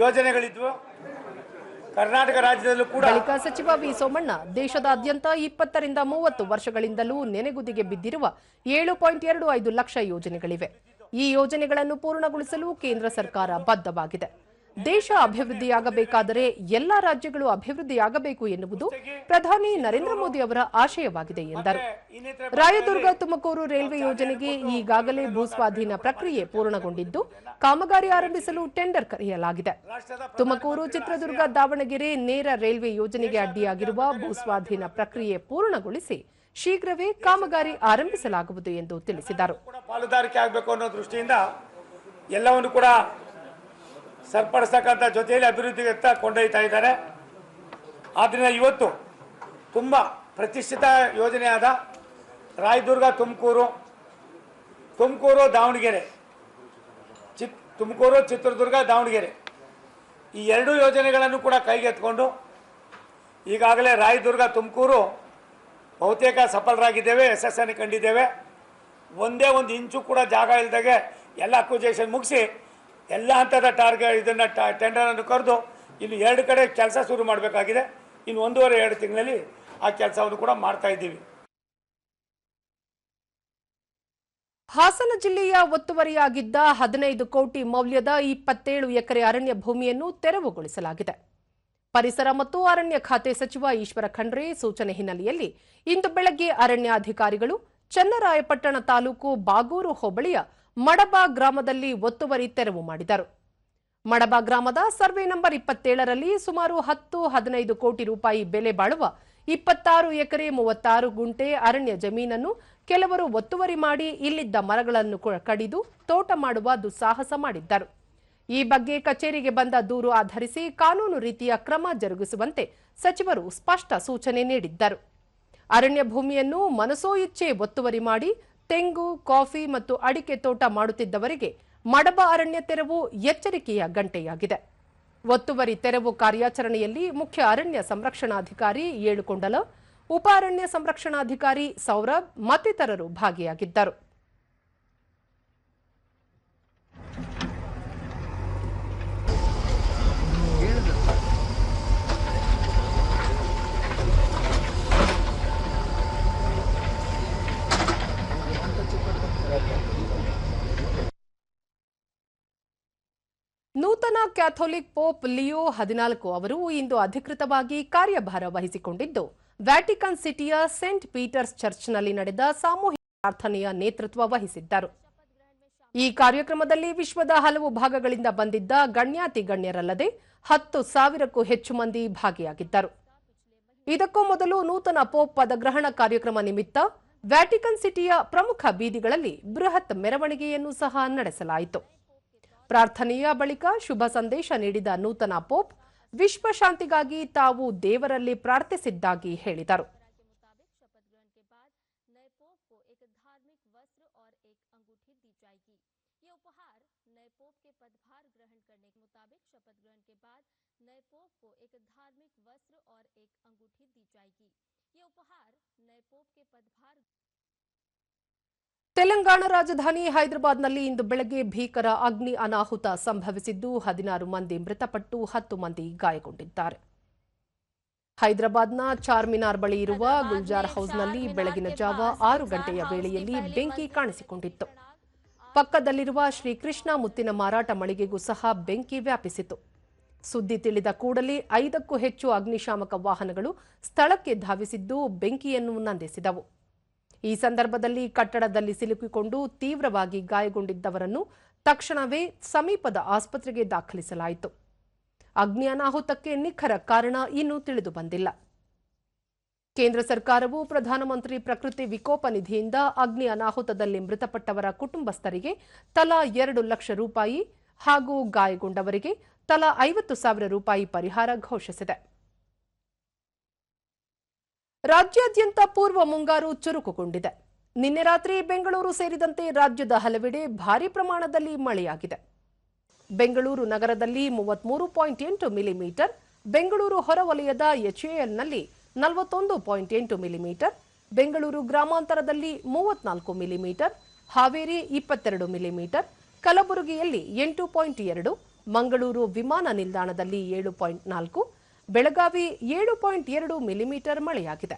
ಯೋಜನೆಗಳಿದ್ವು. ಕರ್ನಾಟಕ ರಾಜ್ಯದಲ್ಲೂ ಕೂಡ ಬಳಿಕ ಸಚಿವ ವಿ ಸೋಮಣ್ಣ ದೇಶದಾದ್ಯಂತ 20 ರಿಂದ 30 ವರ್ಷಗಳಿಂದಲೂ ನೆನೆಗುದಿಗೆ ಬಿದ್ದಿರುವ 7.25 ಲಕ್ಷ ಯೋಜನೆಗಳಿವೆ. ಈ ಯೋಜನೆಗಳನ್ನು ಪೂರ್ಣಗೊಳಿಸಲು ಕೇಂದ್ರ ಸರ್ಕಾರ ಬದ್ಧವಾಗಿದೆ. ದೇಶ ಅಭಿವೃದ್ಧಿಯಾಗಬೇಕಾದರೆ ಎಲ್ಲ ರಾಜ್ಯಗಳು ಅಭಿವೃದ್ಧಿಯಾಗಬೇಕು ಎನ್ನುವುದು ಪ್ರಧಾನಿ ನರೇಂದ್ರ ಮೋದಿ ಅವರ ಆಶಯವಾಗಿದೆ ಎಂದರು. ರಾಯದುರ್ಗ ತುಮಕೂರು ರೈಲ್ವೆ ಯೋಜನೆಗೆ ಈಗಾಗಲೇ ಭೂಸ್ವಾಧೀನ ಪ್ರಕ್ರಿಯೆ ಪೂರ್ಣಗೊಂಡಿದ್ದು ಕಾಮಗಾರಿ ಆರಂಭಿಸಲು ಟೆಂಡರ್ ಕರೆಯಲಾಗಿದೆ. ತುಮಕೂರು, ಚಿತ್ರದುರ್ಗ, ದಾವಣಗೆರೆ ನೇರ ರೈಲ್ವೆ ಯೋಜನೆಗೆ ಅಡ್ಡಿಯಾಗಿರುವ ಭೂಸ್ವಾಧೀನ ಪ್ರಕ್ರಿಯೆ ಪೂರ್ಣಗೊಳಿಸಿ ಶೀಘ್ರವೇ ಕಾಮಗಾರಿ ಆರಂಭಿಸಲಾಗುವುದು ಎಂದು ತಿಳಿಸಿದರು. ಪಾಲುದಾರಿಕೆ ಆಗಬೇಕು ಅನ್ನೋ ದೃಷ್ಟಿಯಿಂದ ಎಲ್ಲವನ್ನು ಕೂಡ ಸರಿಪಡಿಸತಕ್ಕಂಥ ಜೊತೆಯಲ್ಲಿ ಅಭಿವೃದ್ಧಿಯತ್ತ ಕೊಂಡೊಯ್ತಾ ಇದ್ದಾರೆ. ಆದ್ದರಿಂದ ಇವತ್ತು ತುಂಬ ಪ್ರತಿಷ್ಠಿತ ಯೋಜನೆಯಾದ ರಾಯದುರ್ಗ ತುಮಕೂರು ದಾವಣಗೆರೆ, ತುಮಕೂರು ಚಿತ್ರದುರ್ಗ ದಾವಣಗೆರೆ ಈ ಎರಡೂ ಯೋಜನೆಗಳನ್ನು ಕೂಡ ಕೈಗೆತ್ತಿಕೊಂಡು ಈಗಾಗಲೇ ರಾಯದುರ್ಗ ತುಮಕೂರು ಬಹುತೇಕ ಸಫಲರಾಗಿದ್ದೇವೆ, ಯಶಸ್ಸನ್ನು ಕಂಡಿದ್ದೇವೆ. ಒಂದೇ ಒಂದು ಇಂಚು ಕೂಡ ಜಾಗ ಇಲ್ಲದಾಗೆ ಎಲ್ಲ ಅಕ್ವಿಜೇಷನ್ ಮುಗಿಸಿ ಎಲ್ಲ ಹಂತದ ಇದನ್ನು ಟೆಂಡರನ್ನು ಕರೆದು ಇನ್ನು 2 ಕಡೆ ಕೆಲಸ ಶುರು ಮಾಡಬೇಕಾಗಿದೆ. ಇನ್ನು 1.5-2 ತಿಂಗಳಲ್ಲಿ ಆ ಕೆಲಸವನ್ನು ಕೂಡ ಮಾಡ್ತಾ ಇದ್ದೀವಿ. ಹಾಸನ ಜಿಲ್ಲೆಯ ಒತ್ತುವರಿಯಾಗಿದ್ದ 15 ಕೋಟಿ ಮೌಲ್ಯದ 27 ಎಕರೆ ಅರಣ್ಯ ಭೂಮಿಯನ್ನು ತೆರವುಗೊಳಿಸಲಾಗಿದೆ. ಪರಿಸರ ಮತ್ತು ಅರಣ್ಯ ಖಾತೆ ಸಚಿವ ಈಶ್ವರ ಖಂಡ್ರೆ ಸೂಚನೆ ಹಿನ್ನೆಲೆಯಲ್ಲಿ ಇಂದು ಬೆಳಗ್ಗೆ ಅರಣ್ಯಾಧಿಕಾರಿಗಳು ಚನ್ನರಾಯಪಟ್ಟಣ ತಾಲೂಕು ಬಾಗೂರು ಹೋಬಳಿಯ ಮಡಬ ಗ್ರಾಮದಲ್ಲಿ ಒತ್ತುವರಿ ತೆರವು ಮಾಡಿದರು. ಮಡಬ ಗ್ರಾಮದ ಸರ್ವೆ ನಂಬರ್ 27ರಲ್ಲಿ ಸುಮಾರು 10-15 ಕೋಟಿ ರೂಪಾಯಿ ಬೆಲೆ ಬಾಳುವ 26 ಎಕರೆ 36 ಗುಂಟೆ ಅರಣ್ಯ ಜಮೀನನ್ನು ಕೆಲವರು ಒತ್ತುವರಿ ಮಾಡಿ ಇಲ್ಲಿದ್ದ ಮರಗಳನ್ನು ಕಡಿದು ತೋಟ ಮಾಡುವ ದುಸ್ಸಾಹಸ ಮಾಡಿದ್ದರು. ಈ ಬಗ್ಗೆ ಕಚೇರಿಗೆ ಬಂದ ದೂರು ಆಧರಿಸಿ ಕಾನೂನು ರೀತಿಯ ಕ್ರಮ ಜರುಗಿಸುವಂತೆ ಸಚಿವರು ಸ್ಪಷ್ಟ ಸೂಚನೆ ನೀಡಿದ್ದರು. ಅರಣ್ಯ ಭೂಮಿಯನ್ನು ಮನಸೋ ಇಚ್ಛೆ ಒತ್ತುವರಿ ಮಾಡಿ ತೆಂಗು, ಕಾಫಿ ಮತ್ತು ಅಡಿಕೆ ತೋಟ ಮಾಡುತ್ತಿದ್ದವರಿಗೆ ಮಡಬ ಅರಣ್ಯ ತೆರವು ಎಚ್ಚರಿಕೆಯ ಗಂಟೆಯಾಗಿದೆ. ಒತ್ತುವರಿ ತೆರವು ಕಾರ್ಯಾಚರಣೆಯಲ್ಲಿ ಮುಖ್ಯ ಅರಣ್ಯ ಸಂರಕ್ಷಣಾಧಿಕಾರಿ ಏಳುಕೊಂಡಲ, ಉಪ ಅರಣ್ಯ ಸಂರಕ್ಷಣಾಧಿಕಾರಿ ಸೌರಭ್ ಮತ್ತಿತರರು ಭಾಗಿಯಾಗಿದ್ದರು. ನೂತನ ಕ್ಯಾಥೋಲಿಕ್ ಪೋಪ್ ಲಿಯೋ 14 ಅವರು ಇಂದು ಅಧಿಕೃತವಾಗಿ ಕಾರ್ಯಭಾರ ವಹಿಸಿಕೊಂಡಿದ್ದು ವ್ಯಾಟಿಕನ್ ಸಿಟಿಯ ಸೇಂಟ್ ಪೀಟರ್ಸ್ ಚರ್ಚ್ನಲ್ಲಿ ನಡೆದ ಸಾಮೂಹಿಕ ಪ್ರಾರ್ಥನೆಯ ನೇತೃತ್ವ ವಹಿಸಿದ್ದರು. ಈ ಕಾರ್ಯಕ್ರಮದಲ್ಲಿ ವಿಶ್ವದ ಹಲವು ಭಾಗಗಳಿಂದ ಬಂದಿದ್ದ ಗಣ್ಯಾತಿ ಗಣ್ಯರಲ್ಲದೆ 10,000ಕ್ಕೂ ಹೆಚ್ಚು ಮಂದಿ ಭಾಗಿಯಾಗಿದ್ದರು. ಇದಕ್ಕೂ ಮೊದಲು ನೂತನ ಪೋಪ್ ಪದಗ್ರಹಣ ಕಾರ್ಯಕ್ರಮ ನಿಮಿತ್ತ ವ್ಯಾಟಿಕನ್ ಸಿಟಿಯ ಪ್ರಮುಖ ಬೀದಿಗಳಲ್ಲಿ ಬೃಹತ್ ಮೆರವಣಿಗೆಯನ್ನು ಸಹ ನಡೆಸಲಾಯಿತು. ಪ್ರಾರ್ಥನೆಯ ಬಳಿಕ ಶುಭ ಸಂದೇಶ ನೀಡಿದ ನೂತನ ಪೋಪ್ ವಿಶ್ವ ಶಾಂತಿಗಾಗಿ ತಾವು ದೇವರಲ್ಲಿ ಪ್ರಾರ್ಥಿಸಿದ್ದಾಗಿ ಹೇಳಿದರು. ತೆಲಂಗಾಣ ರಾಜಧಾನಿ ಹೈದರಾಬಾದ್ನಲ್ಲಿ ಇಂದು ಬೆಳಗ್ಗೆ ಭೀಕರ ಅಗ್ನಿ ಅನಾಹುತ ಸಂಭವಿಸಿದ್ದು 16 ಮಂದಿ ಮೃತಪಟ್ಟು 10 ಮಂದಿ ಗಾಯಗೊಂಡಿದ್ದಾರೆ. ಹೈದರಾಬಾದ್ನ ಚಾರ್ಮಿನಾರ್ ಬಳಿ ಇರುವ ಗುಲ್ಜಾರ್ ಹೌಸ್ನಲ್ಲಿ ಬೆಳಗಿನ ಜಾವ 6 ಗಂಟೆಯ ವೇಳೆಯಲ್ಲಿ ಬೆಂಕಿ ಕಾಣಿಸಿಕೊಂಡಿತ್ತು. ಪಕ್ಕದಲ್ಲಿರುವ ಶ್ರೀಕೃಷ್ಣ ಮುತ್ತಿನ ಮಾರಾಟ ಮಳಿಗೆಗೂ ಸಹ ಬೆಂಕಿ ವ್ಯಾಪಿಸಿತು. ಸುದ್ದಿ ತಿಳಿದ ಕೂಡಲೇ 5ಕ್ಕೂ ಹೆಚ್ಚು ಅಗ್ನಿಶಾಮಕ ವಾಹನಗಳು ಸ್ಥಳಕ್ಕೆ ಧಾವಿಸಿದ್ದು ಬೆಂಕಿಯನ್ನು ನಂದಿಸಿದವು. ಈ ಸಂದರ್ಭದಲ್ಲಿ ಕಟ್ಟಡದಲ್ಲಿ ಸಿಲುಕಿಕೊಂಡು ತೀವ್ರವಾಗಿ ಗಾಯಗೊಂಡಿದ್ದವರನ್ನು ತಕ್ಷಣವೇ ಸಮೀಪದ ಆಸ್ಪತ್ರೆಗೆ ದಾಖಲಿಸಲಾಯಿತು. ಅಗ್ನಿ ಅನಾಹುತಕ್ಕೆ ನಿಖರ ಕಾರಣ ಇನ್ನೂ ತಿಳಿದು ಬಂದಿಲ್ಲ. ಕೇಂದ್ರ ಸರ್ಕಾರವು ಪ್ರಧಾನಮಂತ್ರಿ ಪ್ರಕೃತಿ ವಿಕೋಪ ನಿಧಿಯಿಂದ ಅಗ್ನಿ ಅನಾಹುತದಲ್ಲಿ ಮೃತಪಟ್ಟವರ ಕುಟುಂಬಸ್ಥರಿಗೆ ತಲಾ 2 ಲಕ್ಷ ರೂಪಾಯಿ ಹಾಗೂ ಗಾಯಗೊಂಡವರಿಗೆ ತಲಾ 50,000 ರೂಪಾಯಿ ಪರಿಹಾರ ಘೋಷಿಸಿದೆ. ರಾಜ್ಯಾದ್ಯಂತ ಪೂರ್ವ ಮುಂಗಾರು ಚುರುಕುಗೊಂಡಿದೆ. ನಿನ್ನೆ ರಾತ್ರಿ ಬೆಂಗಳೂರು ಸೇರಿದಂತೆ ರಾಜ್ಯದ ಹಲವೆಡೆ ಭಾರೀ ಪ್ರಮಾಣದಲ್ಲಿ ಮಳೆಯಾಗಿದೆ. ಬೆಂಗಳೂರು ನಗರದಲ್ಲಿ 33.8 ಮಿಲಿಮೀಟರ್, ಬೆಂಗಳೂರು ಹೊರವಲಯದ ಎಚ್ಎಎಲ್ನಲ್ಲಿ 41.8 ಮಿಲಿಮೀಟರ್, ಬೆಂಗಳೂರು ಗ್ರಾಮಾಂತರದಲ್ಲಿ 34 ಮಿಲಿಮೀಟರ್, ಹಾವೇರಿ 22 ಮಿಲಿಮೀಟರ್, ಕಲಬುರಗಿಯಲ್ಲಿ 8.2, ಮಂಗಳೂರು ವಿಮಾನ ನಿಲ್ದಾಣದಲ್ಲಿ 7.4, ಬೆಳಗಾವಿ 7.2 ಮಿಲಿಮೀಟರ್ ಮಳೆಯಾಗಿದೆ.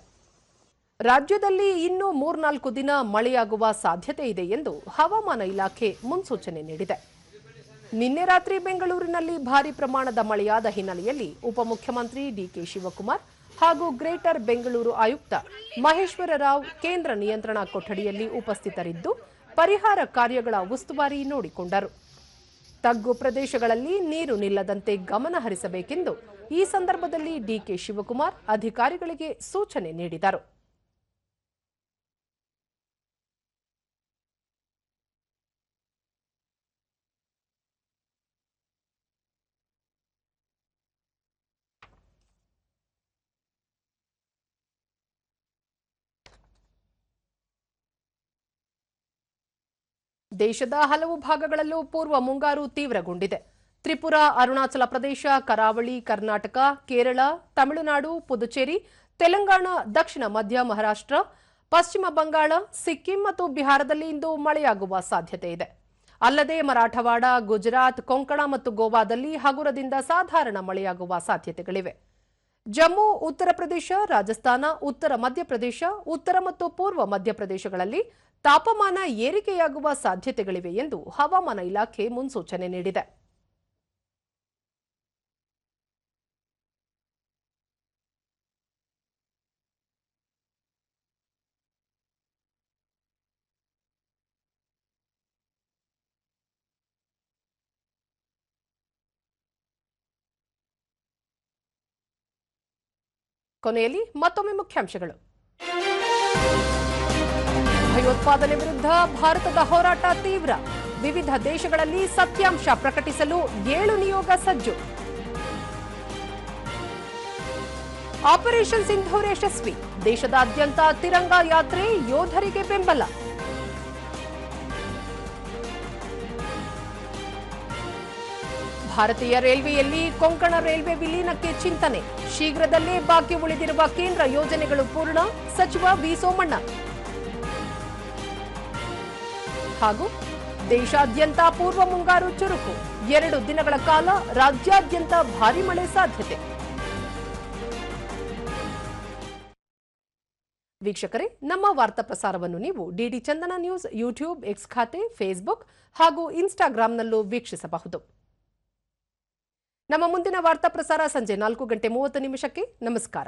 ರಾಜ್ಯದಲ್ಲಿ ಇನ್ನೂ 3-4 ದಿನ ಮಳೆಯಾಗುವ ಸಾಧ್ಯತೆ ಇದೆ ಎಂದು ಹವಾಮಾನ ಇಲಾಖೆ ಮುನ್ಸೂಚನೆ ನೀಡಿದೆ. ನಿನ್ನೆ ರಾತ್ರಿ ಬೆಂಗಳೂರಿನಲ್ಲಿ ಭಾರಿ ಪ್ರಮಾಣದ ಮಳೆಯಾದ ಹಿನ್ನೆಲೆಯಲ್ಲಿ ಉಪಮುಖ್ಯಮಂತ್ರಿ ಡಿಕೆ ಶಿವಕುಮಾರ್ ಹಾಗೂ ಗ್ರೇಟರ್ ಬೆಂಗಳೂರು ಆಯುಕ್ತ ಮಹೇಶ್ವರ ರಾವ್ ಕೇಂದ್ರ ನಿಯಂತ್ರಣ ಕೊಠಡಿಯಲ್ಲಿ ಉಪಸ್ಥಿತರಿದ್ದು ಪರಿಹಾರ ಕಾರ್ಯಗಳ ಉಸ್ತುವಾರಿ ನೋಡಿಕೊಂಡರು. ತಗ್ಗು ಪ್ರದೇಶಗಳಲ್ಲಿ ನೀರು ನಿಲ್ಲದಂತೆ ಗಮನ ಹರಿಸಬೇಕೆಂದು ಈ ಸಂದರ್ಭದಲ್ಲಿ ಡಿಕೆ ಶಿವಕುಮಾರ್ ಅಧಿಕಾರಿಗಳಿಗೆ ಸೂಚನೆ ನೀಡಿದರು. ದೇಶದ ಹಲವು ಭಾಗಗಳಲ್ಲೂ ಪೂರ್ವ ಮುಂಗಾರು ತೀವ್ರಗೊಂಡಿದೆ. ತ್ರಿಪುರಾ, ಅರುಣಾಚಲ ಪ್ರದೇಶ, ಕರಾವಳಿ, ಕರ್ನಾಟಕ, ಕೇರಳ, ತಮಿಳುನಾಡು, ಪುದುಚೇರಿ, ತೆಲಂಗಾಣ, ದಕ್ಷಿಣ ಮಧ್ಯ ಮಹಾರಾಷ್ಟ್ರ, ಪಶ್ಚಿಮ ಬಂಗಾಳ, ಸಿಕ್ಕಿಂ ಮತ್ತು ಬಿಹಾರದಲ್ಲಿ ಇಂದು ಮಳೆಯಾಗುವ ಸಾಧ್ಯತೆ ಇದೆ. ಅಲ್ಲದೆ ಮರಾಠವಾಡ, ಗುಜರಾತ್, ಕೊಂಕಣ ಮತ್ತು ಗೋವಾದಲ್ಲಿ ಹಗುರದಿಂದ ಸಾಧಾರಣ ಮಳೆಯಾಗುವ ಸಾಧ್ಯತೆಗಳಿವೆ. ಜಮ್ಮು, ಉತ್ತರ ಪ್ರದೇಶ, ರಾಜಸ್ಥಾನ, ಉತ್ತರ ಮಧ್ಯಪ್ರದೇಶ, ಉತ್ತರ ಮತ್ತು ಪೂರ್ವ ಮಧ್ಯಪ್ರದೇಶಗಳಲ್ಲಿ ತಾಪಮಾನ ಏರಿಕೆಯಾಗುವ ಸಾಧ್ಯತೆಗಳಿವೆ ಎಂದು ಹವಾಮಾನ ಇಲಾಖೆ ಮುನ್ಸೂಚನೆ ನೀಡಿದೆ. ಕೊನೆಯಲ್ಲಿ ಮತ್ತೊಮ್ಮೆ ಮುಖ್ಯಾಂಶಗಳು. ಭಯೋತ್ಪಾದನೆ ವಿರುದ್ಧ ಭಾರತದ ಹೋರಾಟ ತೀವ್ರ. ವಿವಿಧ ದೇಶಗಳಲ್ಲಿ ಸತ್ಯಾಂಶ ಪ್ರಕಟಿಸಲು 7 ನಿಯೋಗ ಸಜ್ಜು. ಆಪರೇಷನ್ ಸಿಂಧೂರ್ ಯಶಸ್ವಿ. ದೇಶದಾದ್ಯಂತ ತಿರಂಗ ಯಾತ್ರೆ, ಯೋಧರಿಗೆ ಬೆಂಬಲ. ಭಾರತೀಯ ರೈಲ್ವೆಯಲ್ಲಿ ಕೊಂಕಣ ರೈಲ್ವೆ ವಿಲೀನಕ್ಕೆ ಚಿಂತನೆ. ಶೀಘ್ರದಲ್ಲೇ ಬಾಕಿ ಉಳಿದಿರುವ ಕೇಂದ್ರ ಯೋಜನೆಗಳು ಪೂರ್ಣ. ಸಚಿವ ವಿ ಸೋಮಣ್ಣ. ಹಾಗೂ ದೇಶಾದ್ಯಂತ ಪೂರ್ವ ಮುಂಗಾರು ಚುರುಕು. 2 ದಿನಗಳ ಕಾಲ ರಾಜ್ಯಾದ್ಯಂತ ಭಾರೀ ಮಳೆ ಸಾಧ್ಯತೆ. ವೀಕ್ಷಕರೇ, ನಮ್ಮ ವಾರ್ತಾ ಪ್ರಸಾರವನ್ನು ನೀವು ಡಿಡಿ ಚಂದನ ನ್ಯೂಸ್ ಯೂಟ್ಯೂಬ್, ಎಕ್ಸ್ ಖಾತೆ, ಫೇಸ್ಬುಕ್ ಹಾಗೂ ಇನ್ಸ್ಟಾಗ್ರಾಂನಲ್ಲೂ ವೀಕ್ಷಿಸಬಹುದು. ನಮ್ಮ ಮುಂದಿನ ವಾರ್ತಾ ಪ್ರಸಾರ ಸಂಜೆ 4:30 ನಮಸ್ಕಾರ.